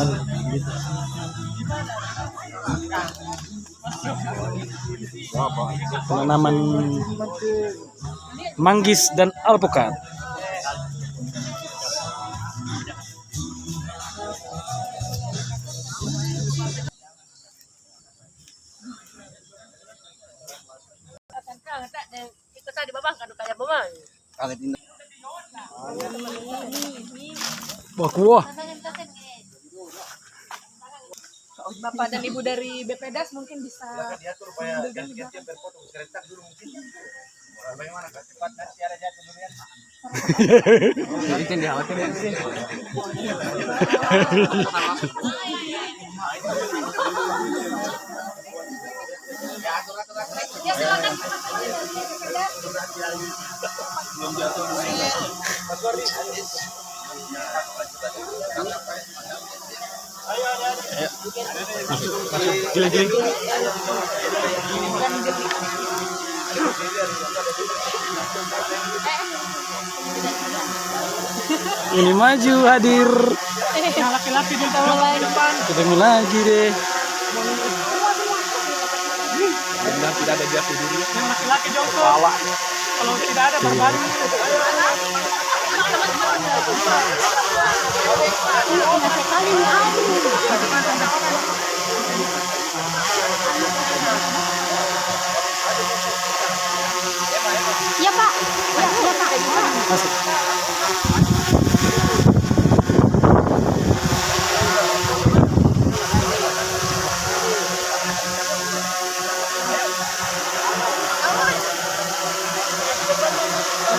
ada. Gitu. Penanaman manggis dan alpukat. Wah, kuah. Bapak dan Ibu dari BPDAS mungkin bisa Ini maju hadir. Yang laki-laki di mulai depan. Ketemu lagi deh. Tidak ada jatuh diri. Yang laki-laki jongkok. Kalau tidak ada berbalik. Ya Pak, ya Pak. Masuk.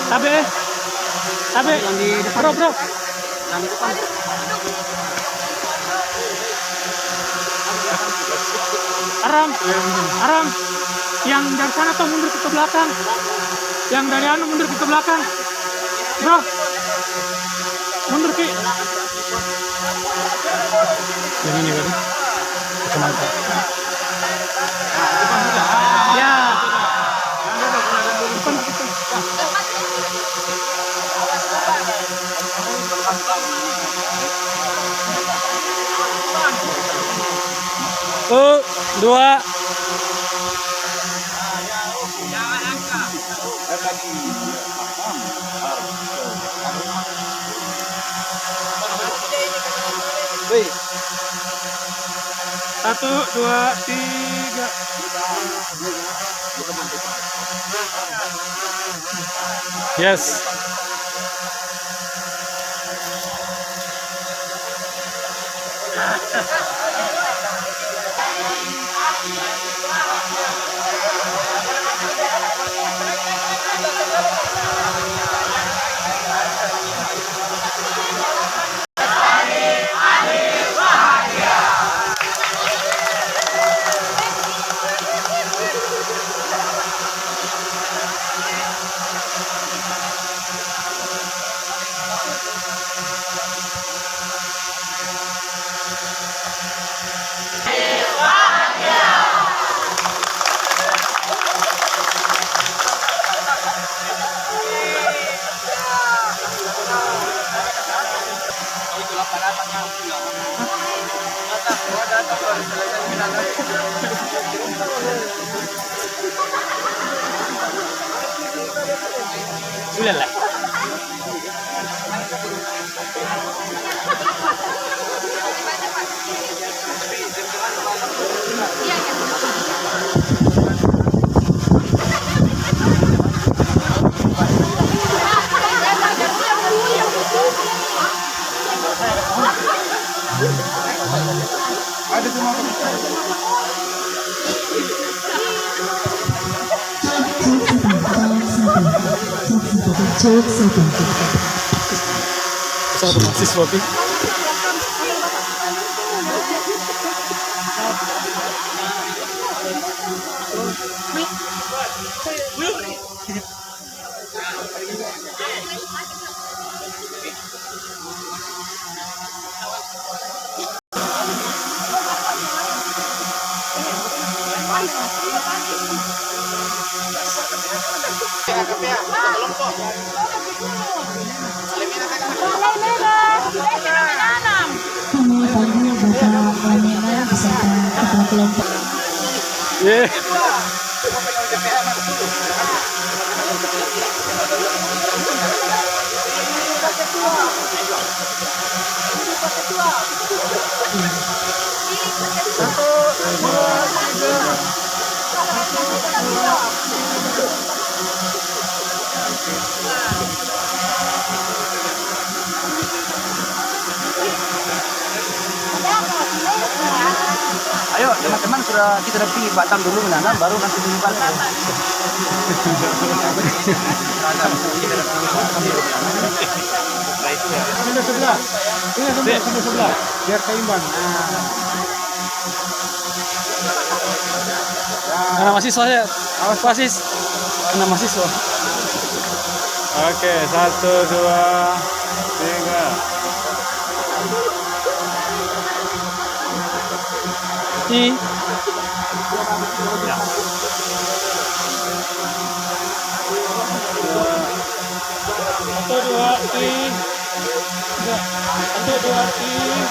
Tabe, yang di depan. Bro. Yang di depan. Aram. Yang dari sana tuh mundur ke belakang. Yang dari anu mundur ke belakang. Bro. Mundur Ki. Yang ini berarti. Kacamata. Ya. Dua. Satu, dua, tiga. Yes. Sudah lah. Satu mahasiswa Pi. Kami panggil Bapak Lamina beserta ketua kelompok. Yeah. Ayo teman-teman sudah kita dampingi Pak Tam dulu menanam baru nanti menyebar. Sebelah. Biar seimbang. Anak mahasiswa ya. Awas pasis. Anak mahasiswa. Oke, 1, 2, 3. I. Satu, dua, tiga. Satu, dua, tiga.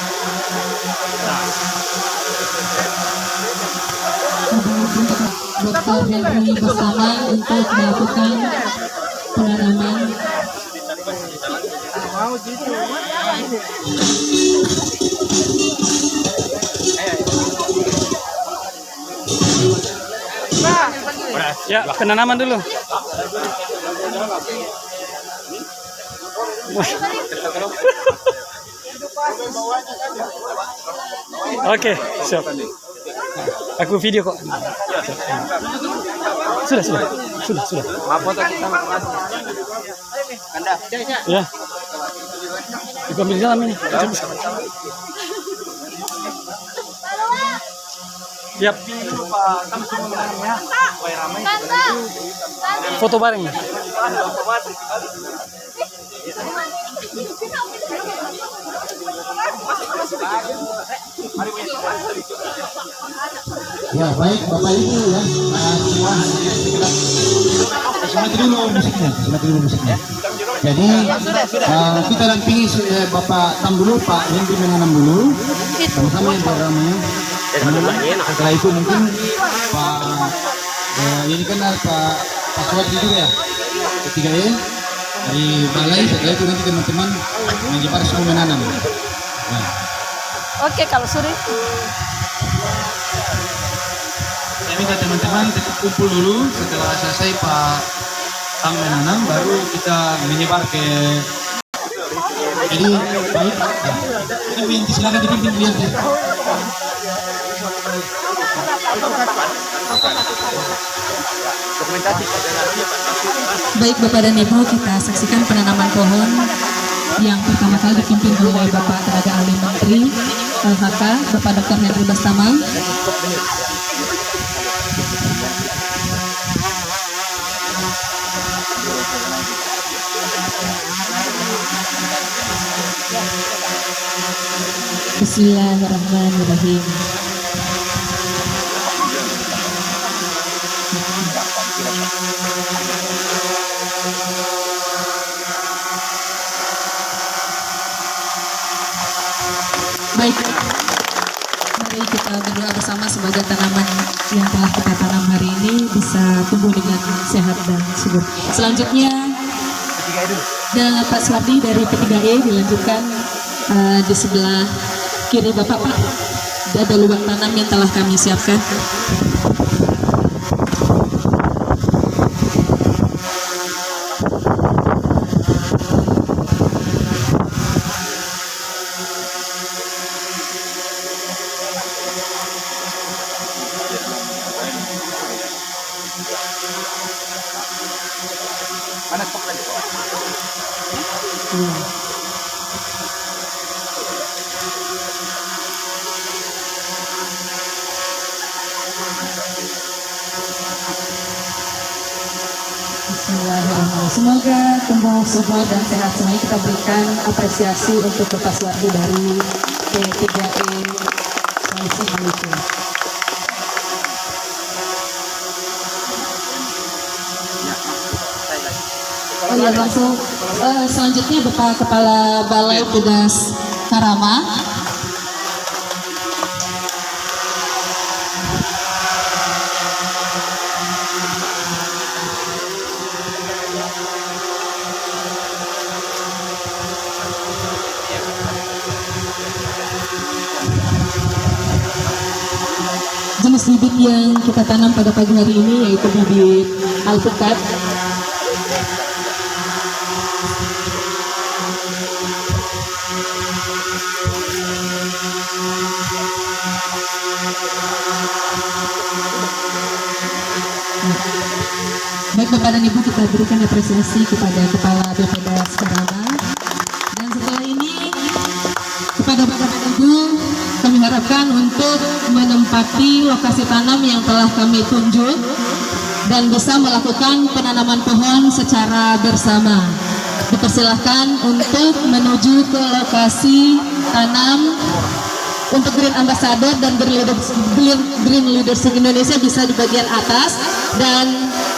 Dr. Henry bersama untuk melakukan penanaman. Ya, penanaman dulu. Oke, siap. Aku video kok. Sudah. Maaf foto kita Mas. Anda. Ya. Kita ambil jalan ini. Yap. Foto bareng. Ya baik Bapak Ibu ya, semua semangat dulu musiknya. Jadi kita dampingi Bapak Tam dulu, Pak Henry menanam dulu, sama-sama yang beramanya. Setelah itu mungkin Pak ini kan Pak Suwadi juga ya, ketiga dari balai. Setelah itu nanti teman-teman menyebar semua menanam. Nah. Oke, kalau sore. Saya minta teman-teman tetap kumpul dulu. Setelah selesai Pak Tam menanam, baru kita menyebar ke. Jadi baik. Ini silakan dipimpin lihat. Baik Bapak dan Ibu, kita saksikan penanaman pohon yang pertama kali dipimpin oleh Bapak Tenaga Ahli Menteri LHK, Bapak Dr. Henry Bastama. Bismillahirrahmanirrahim. Baik, mari kita berdoa bersama semoga tanaman yang telah kita tanam hari ini bisa tumbuh dengan sehat dan subur. Selanjutnya, dan Pak Suwardi dari P3E dilanjutkan di sebelah kiri Bapak. Pak, ada lubang tanam yang telah kami siapkan. Bismillahirrahmanirrahim. Semoga tumbuh subur dan sehat semuanya. Kita berikan apresiasi untuk Bapak Suwardi dari P3E Sulawesi Maluku. Oh ya, langsung selanjutnya Bapak Kepala Balai Tugas Karama. Jenis bibit yang kita tanam pada pagi hari ini yaitu bibit alpukat. Bapak dan Ibu, kita berikan apresiasi kepada Kepala BPD Karama. Dan setelah ini kepada Bapak dan Ibu kami harapkan untuk menempati lokasi tanam yang telah kami tunjuk dan bisa melakukan penanaman pohon secara bersama. Dipersilahkan untuk menuju ke lokasi tanam untuk Green Ambassador dan Green Leadership Indonesia bisa di bagian atas, dan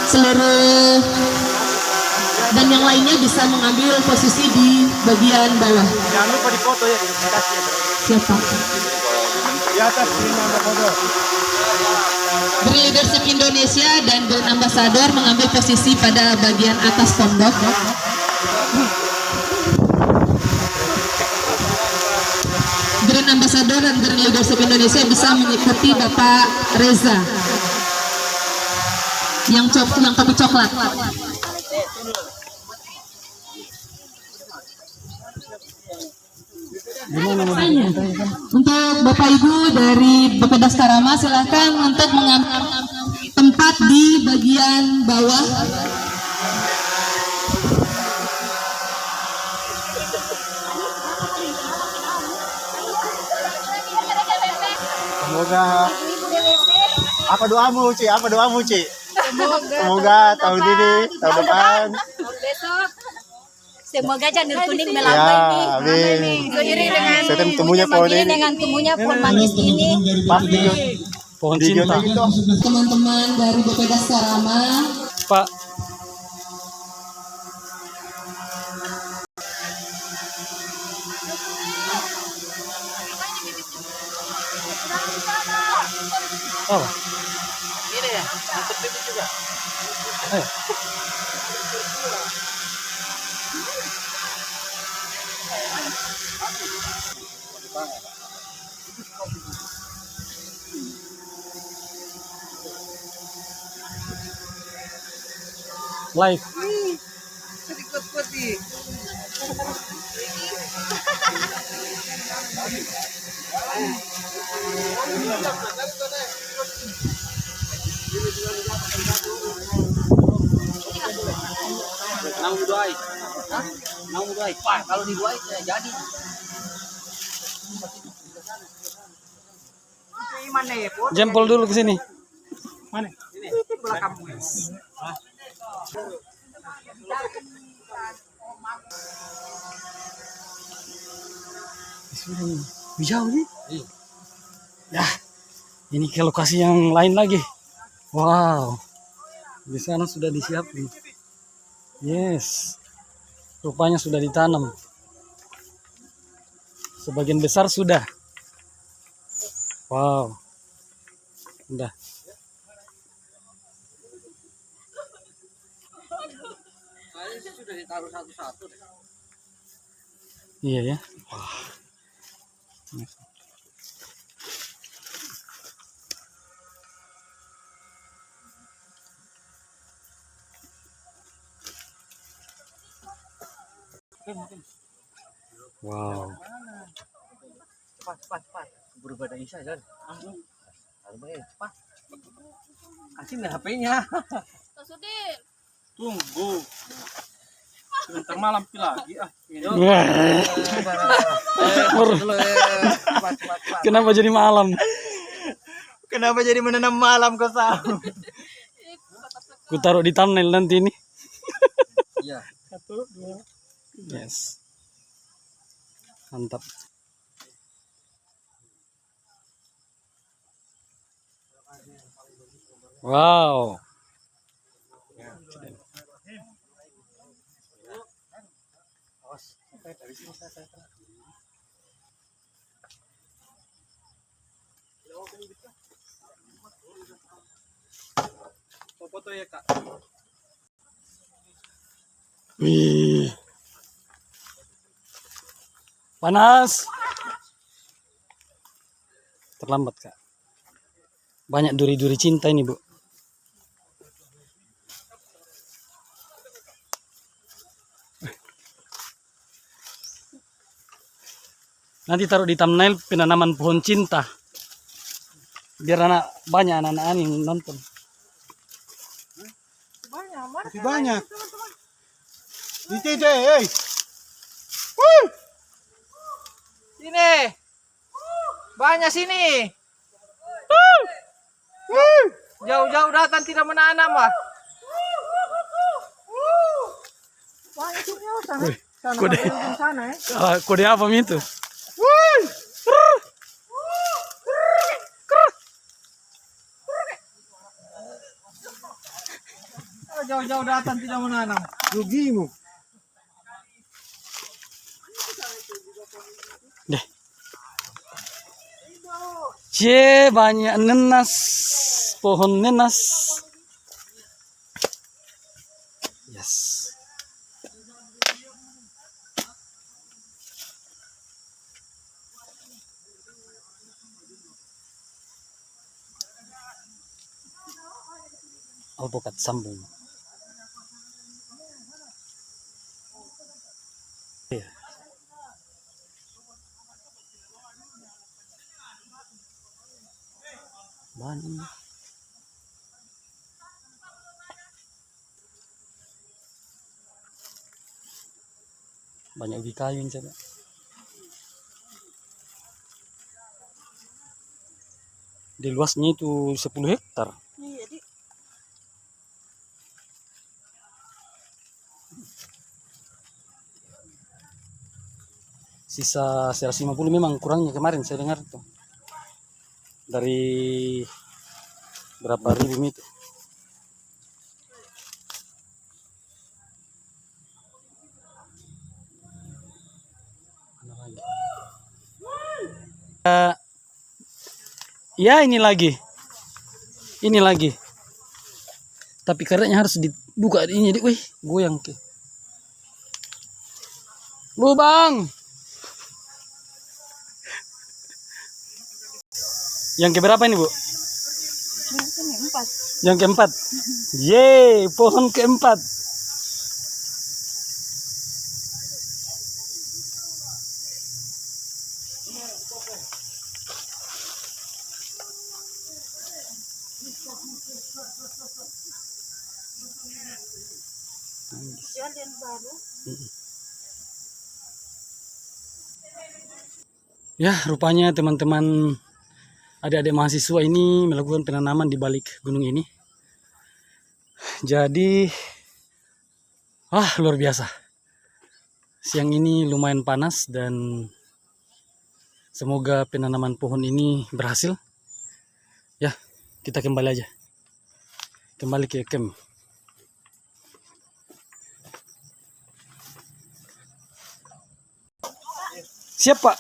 seluruh dan yang lainnya bisa mengambil posisi di bagian bawah. Jangan lupa dipoto ya di atas ya. Siapa? Di atas Green Ambassador. Green Leadership Indonesia dan Green Ambassador mengambil posisi pada bagian atas pondok. Green Ambassador dan Green Leadership Indonesia bisa mengikuti Bapak Reza yang topi coklat. Untuk Bapak Ibu dari BPD Karama, silahkan untuk mengambil tempat di bagian bawah. Semoga apa doamu, Ci? Apa doamu, Ci? Semoga tahun ini, tahun depan. Besok semoga janur kuning Ya, melambai amin. seiring dengan Setem temunya pohon ini. dengan tumbuhnya pohon manggis ini. Pasti Pohon di cinta. gitu. Teman-teman dari BPD Karama, Pak. Oh. Ini ya, untuk bibit juga. Eh. Live. Nang duai. Hah? Nang duai. Pak, kalau diduai jadi. Jempol dulu ke sini. Mana? Belakang. Jauh nih. Ya, ini ke lokasi yang lain lagi. Wow, di sana sudah disiapin. Yes, rupanya sudah ditanam. Sebagian besar sudah. Wow, udah. Sudah ditaruh satu-satu. Iya ya. Wah. Wow. Cepat. Berubah dari Isa, John. Cepat. Kasih nih HP-nya. Tunggu. Sebentar malam lagi ah. Kenapa jadi malam? Kenapa jadi menanam malam kau Sam? Ku taruh di thumbnail nanti ini. Iya. 1, 2. Yes. Mantap. Wow. Foto ya Kak. Wih. Panas. Terlambat, Kak. Banyak duri-duri cinta ini, Bu. Nanti taruh di thumbnail penanaman pohon cinta. Biar banyak anak-anak yang nonton. Masih banyak. Di hey. Sini. Banyak sini. Jauh-jauh datang tidak menanam ah. Banyak sini sana. Kode, Sana kode apa itu? Jauh-jauh datang tidak menanam. Rugimu. Deh. Cie, banyak nenas, pohon nenas. Yes. Alpukat sambung. Iya. Banyak. Banyak ubi kayu ini sana. Di luasnya itu 10 hektar. Sisa 150 memang kurangnya kemarin saya dengar tuh. Dari berapa ribu itu. Ya ini lagi. Ini lagi. Tapi karetnya harus dibuka ini. Wih, goyang ke. Lubang. Yang keberapa ini, Bu? Yang keempat. Yeay, pohon keempat. Ya, rupanya teman-teman adik-adik mahasiswa ini melakukan penanaman di balik gunung ini. Jadi, luar biasa. Siang ini lumayan panas dan semoga penanaman pohon ini berhasil. Ya, kita kembali aja. Kembali ke camp. Siap, Pak.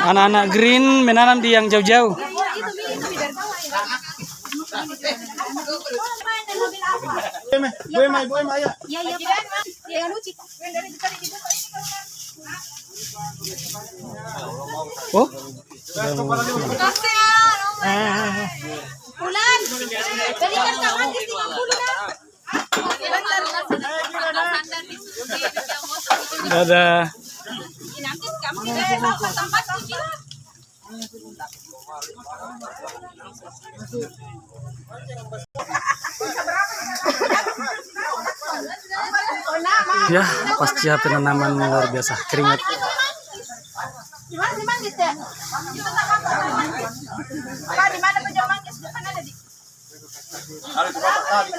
Anak-anak green menanam di yang jauh-jauh. Oh, Bulan. Berikan tangan di 50 dah. dadah. Nanti kamu tidak mau ke tempat kucing. Ya, pasca penanaman luar biasa, keringat. Di mana manggis ya? Di mana penjual manggis? Di mana ada di? Ada di bapak tadi.